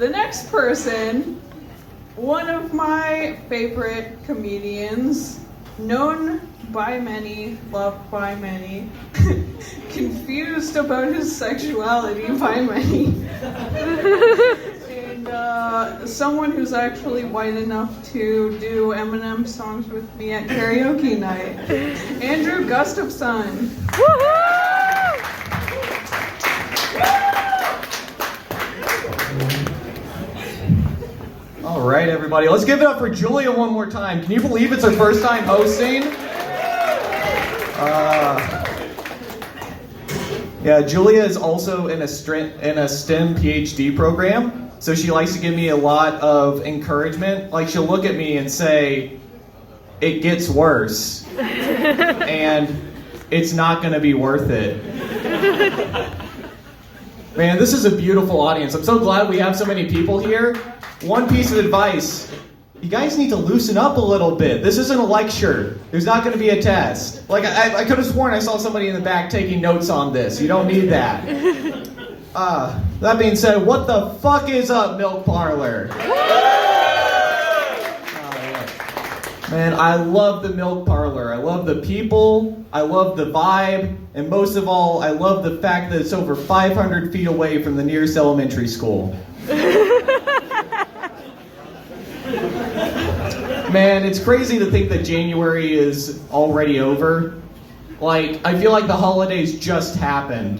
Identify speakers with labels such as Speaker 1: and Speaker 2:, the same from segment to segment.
Speaker 1: The next person, one of my favorite comedians, known by many, loved by many, confused about his sexuality by many, and someone who's actually white enough to do Eminem songs with me at karaoke night, Andrew Gustafson.
Speaker 2: All right, everybody, let's give it up for Julia one more time. Can you believe it's her first time hosting? Yeah, Julia is also in a STEM PhD program, so she likes to give me a lot of encouragement. Like, she'll look at me and say, "It gets worse, and it's not going to be worth it." Man, this is a beautiful audience. I'm so glad we have so many people here. One piece of advice, you guys need to loosen up a little bit. This isn't a lecture. There's not going to be a test. Like, I could have sworn I saw somebody in the back taking notes on this. You don't need that. That being said, what the fuck is up, Milk Parlor? Man, I love the Milk Parlor. I love the people. I love the vibe. And most of all, I love the fact that it's over 500 feet away from the nearest elementary school. Man, it's crazy to think that January is already over. Like, I feel like the holidays just happened.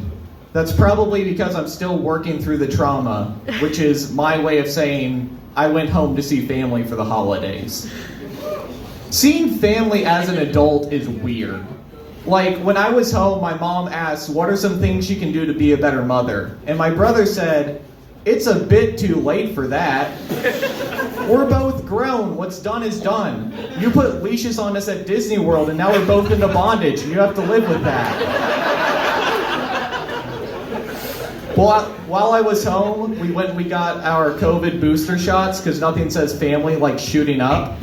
Speaker 2: That's probably because I'm still working through the trauma, which is my way of saying I went home to see family for the holidays. Seeing family as an adult is weird. Like, when I was home, my mom asked, what are some things she can do to be a better mother? And my brother said, it's a bit too late for that. We're both grown. What's done is done. You put leashes on us at Disney World, and now we're both into bondage, and you have to live with that. Well, while I was home, we got our COVID booster shots, because nothing says family like shooting up.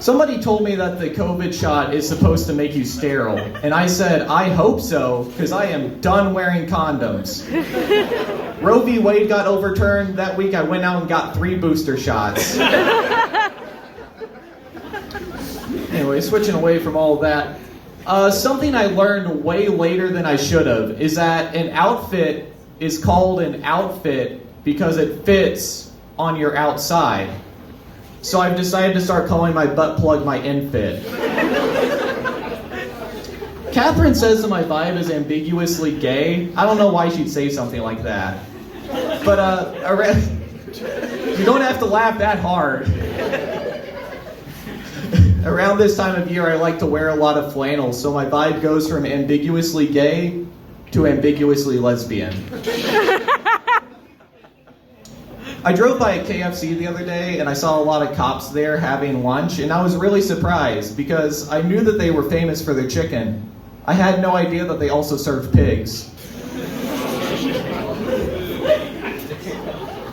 Speaker 2: Somebody told me that the COVID shot is supposed to make you sterile, and I said, I hope so, because I am done wearing condoms. Roe v. Wade got overturned. That week I went out and got 3 booster shots. Anyway, switching away from all of that, something I learned way later than I should have is that an outfit is called an outfit because it fits on your outside. So I've decided to start calling my butt plug my infit. Catherine says that my vibe is ambiguously gay. I don't know why she'd say something like that. But you don't have to laugh that hard. Around this time of year, I like to wear a lot of flannels, so my vibe goes from ambiguously gay to ambiguously lesbian. I drove by a KFC the other day and I saw a lot of cops there having lunch, and I was really surprised because I knew that they were famous for their chicken. I had no idea that they also served pigs.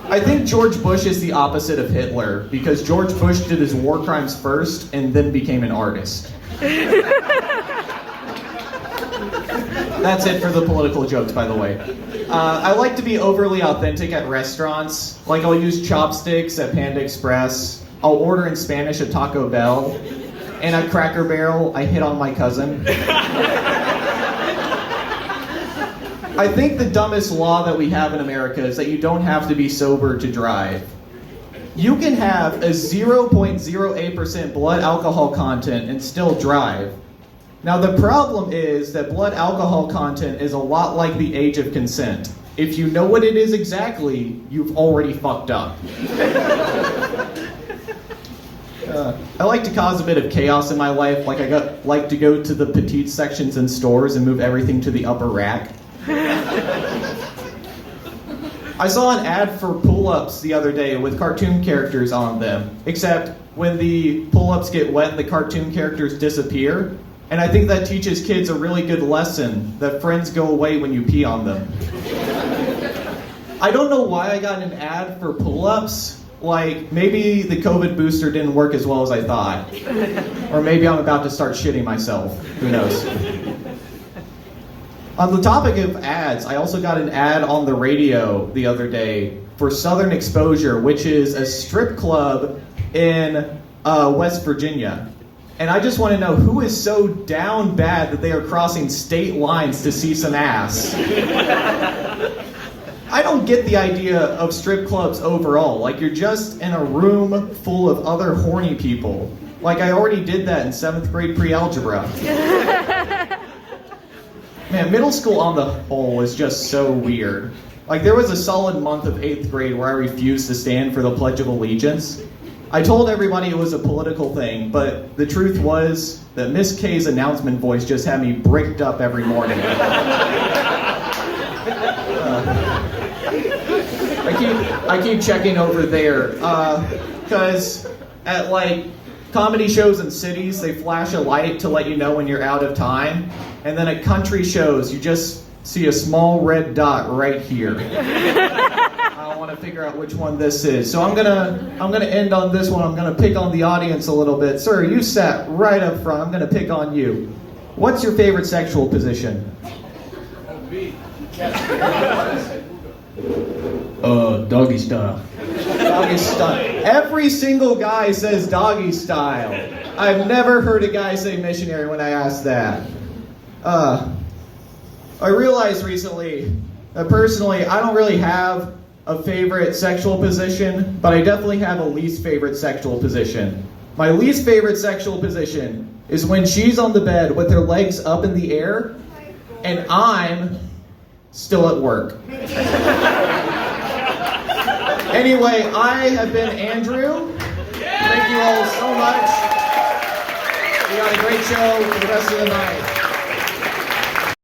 Speaker 2: I think George Bush is the opposite of Hitler because George Bush did his war crimes first and then became an artist. That's it for the political jokes, by the way. I like to be overly authentic at restaurants. Like, I'll use chopsticks at Panda Express. I'll order in Spanish at Taco Bell. And at Cracker Barrel, I hit on my cousin. I think the dumbest law that we have in America is that you don't have to be sober to drive. You can have a 0.08% blood alcohol content and still drive. Now, the problem is that blood alcohol content is a lot like the age of consent. If you know what it is exactly, you've already fucked up. I like to cause a bit of chaos in my life. Like, like to go to the petite sections in stores and move everything to the upper rack. I saw an ad for pull-ups the other day with cartoon characters on them, except when the pull-ups get wet, the cartoon characters disappear. And I think that teaches kids a really good lesson, that friends go away when you pee on them. I don't know why I got an ad for pull-ups. Like, maybe the COVID booster didn't work as well as I thought. Or maybe I'm about to start shitting myself. Who knows? On the topic of ads, I also got an ad on the radio the other day for Southern Exposure, which is a strip club in West Virginia. And I just want to know who is so down bad that they are crossing state lines to see some ass. I don't get the idea of strip clubs overall. Like, you're just in a room full of other horny people. Like, I already did that in 7th grade pre-algebra. Man, middle school on the whole was just so weird. Like, there was a solid month of 8th grade where I refused to stand for the Pledge of Allegiance. I told everybody it was a political thing, but the truth was that Miss K's announcement voice just had me bricked up every morning. I keep checking over there, because at, like, comedy shows in cities, they flash a light to let you know when you're out of time. And then at country shows, you just see a small red dot right here. I want to figure out which one this is. So I'm gonna end on this one. I'm gonna pick on the audience a little bit. Sir, you sat right up front. I'm gonna pick on you. What's your favorite sexual position? Doggy style. Doggy style. Every single guy says doggy style. I've never heard a guy say missionary when I asked that. I realized recently that personally I don't really have a favorite sexual position, but I definitely have a least favorite sexual position. My least favorite sexual position is when she's on the bed with her legs up in the air and I'm still at work. Anyway, I have been Andrew. Thank you all so much. We got a great show for the rest of the night.